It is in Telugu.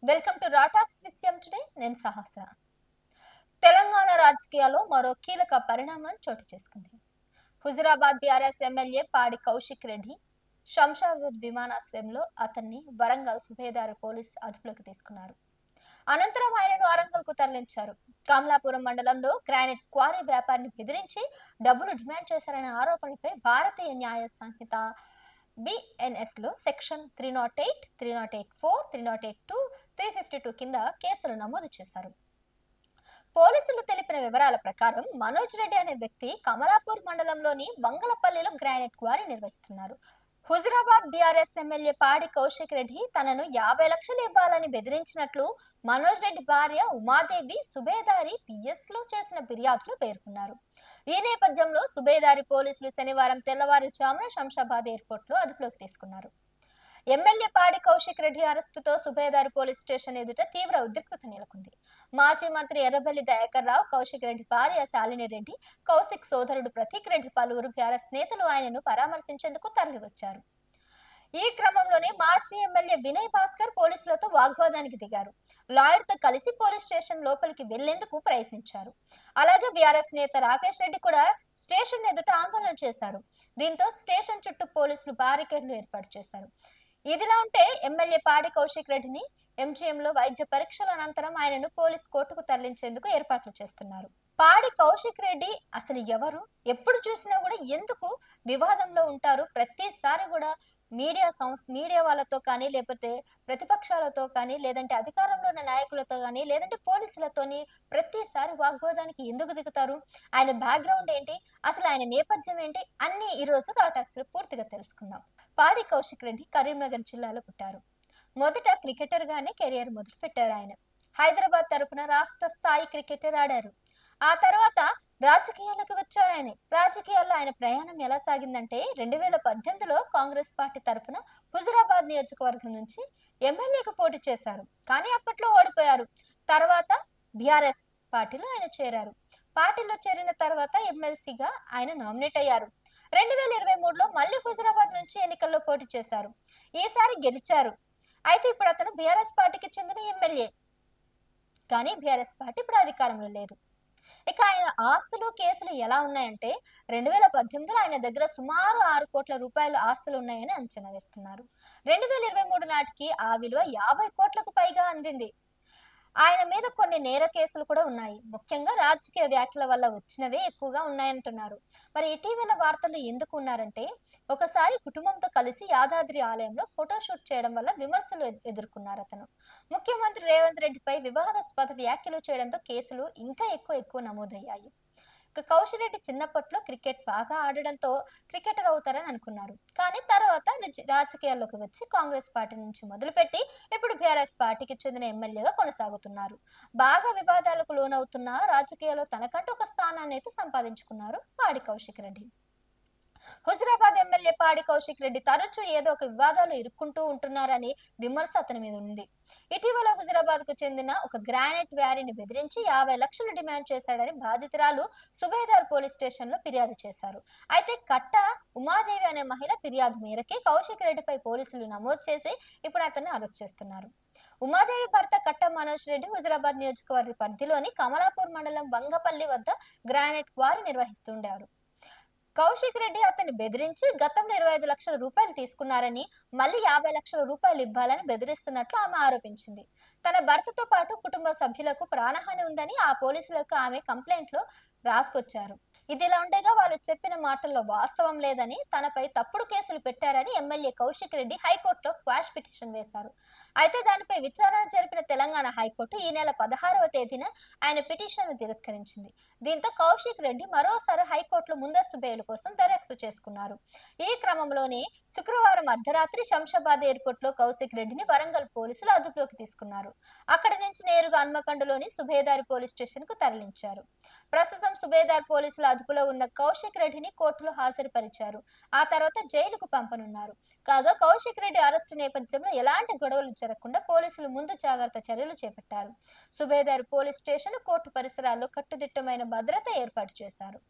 వెల్కమ్ టు రాటాక్స్ విషయం టుడే. నేను సహస్ర. తెలంగాణ రాజకీయాల్లో మరో కీలక పరిణామం చోటు చేసుకుంది. హుజురాబాద్ బీఆర్ఎస్ ఎమ్మెల్యే పాడి కౌశిక్ రెడ్డి శంషాబాద్ విమానాశ్రయంలో అతన్ని వరంగల్ సుబేదార్ పోలీస్ అదుపులోకి తీసుకున్నారు. అనంతరం ఆయనను వరంగల్కు తరలించారు. కమలాపురం మండలంలో గ్రానైట్ క్వారీ వ్యాపారిని బెదిరించి డబ్బులు డిమాండ్ చేశారనే ఆరోపణలపై భారతీయ న్యాయ సంహిత బిఎన్ఎస్ లో సెక్షన్ 308, 308(4), 308(2), 352 కింద కేసులు నమోదు చేశారు. పోలీసులు తెలిపిన వివరాల ప్రకారం మనోజ్ రెడ్డి అనే వ్యక్తి కమలాపూర్ మండలంలోని బంగళపల్లిలో గ్రానైట్ క్వారీ నిర్వహిస్తున్నారు. హుజురాబాద్ బీఆర్ఎస్ ఎమ్మెల్యే పాడి కౌశిక్ రెడ్డి తనను 50 లక్షలు ఇవ్వాలని బెదిరించినట్లు మనోజ్ రెడ్డి భార్య ఉమాదేవి సుబేదారి పిఎస్ లో చేసిన ఫిర్యాదులో పేర్కొన్నారు. ఈ నేపథ్యంలో సుబేదారి పోలీసులు శనివారం తెల్లవారుజామున శంషాబాద్ ఎయిర్పోర్ట్ లో అదుపులోకి తీసుకున్నారు. ఎమ్మెల్యే పాడి కౌశిక్ రెడ్డి అరెస్టుతో సుబేదారి పోలీస్ స్టేషన్ ఎదుట తీవ్ర ఉద్రిక్తత నెలకొంది. మాజీ మంత్రి ఎర్రబెల్లి దయాకర్ రావు, కౌశిక్ రెడ్డి భార్య శాలిని రెడ్డి, కౌశిక్ సోదరుడు ప్రతీక్ రెడ్డి, పలువురు బీఆర్ఎస్ నేతలు ఆయనను పరామర్శించేందుకు తరలివచ్చారు. ఈ క్రమంలోనే మాజీ ఎమ్మెల్యే వినయ్ భాస్కర్ పోలీసులతో వాగ్వాదానికి దిగారు. లాయర్ తో కలిసి పోలీస్ స్టేషన్ లోపలికి వెళ్లేందుకు ప్రయత్నించారు. అలాగే బీఆర్ఎస్ నేత రాకేష్ రెడ్డి కూడా స్టేషన్ ఎదుట ఆందోళన చేశారు. దీంతో స్టేషన్ చుట్టూ పోలీసులు బారికేడ్లు ఏర్పాటు చేశారు. ఇదిలా ఉంటే ఎమ్మెల్యే పాడి కౌశిక్ రెడ్డిని ఎంజీఎంలో వైద్య పరీక్షల అనంతరం ఆయనను పోలీస్ కోర్టుకు తరలించేందుకు ఏర్పాట్లు చేస్తున్నారు. పాడి కౌశిక్ రెడ్డి అసలు ఎవరు? ఎప్పుడు చూసినా కూడా ఎందుకు వివాదంలో ఉంటారు? ప్రతిసారి కూడా మీడియా వాళ్ళతో కానీ, లేకపోతే ప్రతిపక్షాలతో కానీ, లేదంటే అధికారంలో ఉన్న నాయకులతో కానీ, లేదంటే పోలీసులతోని ప్రతిసారి వాగ్వాదానికి ఎందుకు దిగుతారు? ఆయన బ్యాక్గ్రౌండ్ ఏంటి? అసలు ఆయన నేపథ్యం ఏంటి? అన్ని ఈ రోజు రాటాక్స్ లో పూర్తిగా తెలుసుకుందాం. పాడి కౌశిక్ రెడ్డి కరీంనగర్ జిల్లాలో పుట్టారు. మొదట క్రికెటర్ గానే కెరియర్ మొదలు పెట్టారు. ఆయన హైదరాబాద్ తరపున రాష్ట్ర స్థాయి క్రికెటర్ ఆడారు. ఆ తర్వాత రాజకీయాలకు వచ్చారు. రాజకీయాల్లో ఆయన ప్రయాణం ఎలా సాగిందంటే 2018లో కాంగ్రెస్ పార్టీ తరపున హుజురాబాద్ నియోజకవర్గం నుంచి ఎమ్మెల్యేకు పోటీ చేశారు. కానీ అప్పట్లో ఓడిపోయారు. తర్వాత బీఆర్ఎస్ పార్టీలో ఆయన చేరారు. పార్టీలో చేరిన తర్వాత ఎమ్మెల్సీగా ఆయన నామినేట్ అయ్యారు. 2023లో మళ్ళీ హుజురాబాద్ నుంచి ఎన్నికల్లో పోటీ చేశారు. ఈసారి గెలిచారు. అయితే ఇప్పుడు అతను బీఆర్ఎస్ పార్టీకి చెందిన ఎమ్మెల్యే. కానీ బీఆర్ఎస్ పార్టీ ఇప్పుడు అధికారంలో లేదు. ఇక ఆయన ఆస్తులు, కేసులు ఎలా ఉన్నాయంటే 2018లో ఆయన దగ్గర సుమారు 6 కోట్ల రూపాయల ఆస్తులు ఉన్నాయని అంచనా వేస్తున్నారు. 2023 నాటికి ఆ విలువ 50 కోట్లకు పైగా అందింది. ఆయన మీద కొన్ని నేర కేసులు కూడా ఉన్నాయి. ముఖ్యంగా రాజకీయ వ్యాఖ్యల వల్ల వచ్చినవే ఎక్కువగా ఉన్నాయంటున్నారు. మరి ఇటీవల వార్తలు ఎందుకు ఉన్నారంటే, ఒకసారి కుటుంబంతో కలిసి యాదాద్రి ఆలయంలో ఫోటోషూట్ చేయడం వల్ల విమర్శలు ఎదుర్కొన్నారు అతను. ముఖ్యమంత్రి రేవంత్ రెడ్డిపై వివాదాస్పద వ్యాఖ్యలు చేయడంతో కేసులు ఇంకా ఎక్కువ నమోదయ్యాయి. కౌశిక్ రెడ్డి చిన్నప్పట్లో క్రికెట్ బాగా ఆడడంతో క్రికెటర్ అవుతారని అనుకున్నారు. కానీ తర్వాత రాజకీయాల్లోకి వచ్చి కాంగ్రెస్ పార్టీ నుంచి మొదలుపెట్టి ఇప్పుడు బీఆర్ఎస్ పార్టీకి చెందిన ఎమ్మెల్యేగా కొనసాగుతున్నారు. బాగా వివాదాలకు లోనవుతున్న రాజకీయాల్లో తనకంటూ ఒక స్థానాన్ని అయితే సంపాదించుకున్నారు పాడి కౌశిక్ రెడ్డి. హుజురాబాద్ ఎమ్మెల్యే పాడి కౌశిక్ రెడ్డి తరచూ ఏదో ఒక వివాదాలు ఇరుక్కుంటూ ఉంటున్నారని విమర్శ అతని మీద ఉంది. ఇటీవల హుజురాబాద్ కు చెందిన ఒక గ్రానైట్ వ్యారీని బెదిరించి 50 లక్షలు డిమాండ్ చేశాడని బాధితురాలు సుబేదార్ పోలీస్ స్టేషన్ లో ఫిర్యాదు చేశారు. అయితే కట్ట ఉమాదేవి అనే మహిళ ఫిర్యాదు మేరకే కౌశిక్ రెడ్డిపై పోలీసులు నమోదు చేసి ఇప్పుడు అతన్ని అరెస్ట్ చేస్తున్నారు. ఉమాదేవి భర్త కట్ట మనోజ్ రెడ్డి హుజురాబాద్ నియోజకవర్గ పరిధిలోని కమలాపూర్ మండలం బంగపల్లి వద్ద గ్రానైట్ క్వారీ నిర్వహిస్తుండేవారు. కౌశిక్ రెడ్డి అతన్ని బెదిరించి గతంలో 25 లక్షల రూపాయలు తీసుకున్నారని, మళ్ళీ 50 లక్షల రూపాయలు ఇవ్వాలని బెదిరిస్తున్నట్లు ఆమె ఆరోపించింది. తన భర్తతో పాటు కుటుంబ సభ్యులకు ప్రాణహాని ఉందని ఆ పోలీసులకు ఆమె కంప్లైంట్ లో రాసుకొచ్చారు. ఇదిలా ఉండగా వాళ్ళు చెప్పిన మాటల్లో వాస్తవం లేదని, తనపై తప్పుడు కేసులు పెట్టారని ఎమ్మెల్యే కౌశిక్ రెడ్డి హైకోర్టులో క్వాష్ పిటిషన్ వేశారు. అయితే దానిపై విచారణ జరిపిన తెలంగాణ హైకోర్టు ఈ నెల 16వ తేదీన ఆయన పిటిషన్ తిరస్కరించింది. దీంతో కౌశిక్ రెడ్డి మరోసారి హైకోర్టులో ముందస్తు బెయిల్ కోసం దర్యాప్తు చేసుకున్నారు. ఈ క్రమంలోనే శుక్రవారం అర్ధరాత్రి శంషాబాద్ ఎయిర్పోర్ట్ లో కౌశిక్ రెడ్డిని వరంగల్ పోలీసులు అదుపులోకి తీసుకున్నారు. అక్కడి నుంచి నేరుగా హన్మకొండలోని సుబేదారి పోలీస్ స్టేషన్ కు తరలించారు. ప్రస్తుతం సుబేదార్ పోలీసుల అదుపులో ఉన్న కౌశిక్ రెడ్డిని కోర్టులో హాజరుపరిచారు. ఆ తర్వాత జైలుకు పంపనున్నారు. కాగా కౌశిక్ రెడ్డి అరెస్టు నేపథ్యంలో ఎలాంటి గొడవలు జరగకుండా పోలీసులు ముందు జాగ్రత్త చర్యలు చేపట్టారు. సుబేదార్ పోలీస్ స్టేషన్, కోర్టు పరిసరాల్లో కట్టుదిట్టమైన భద్రత ఏర్పాటు చేశారు.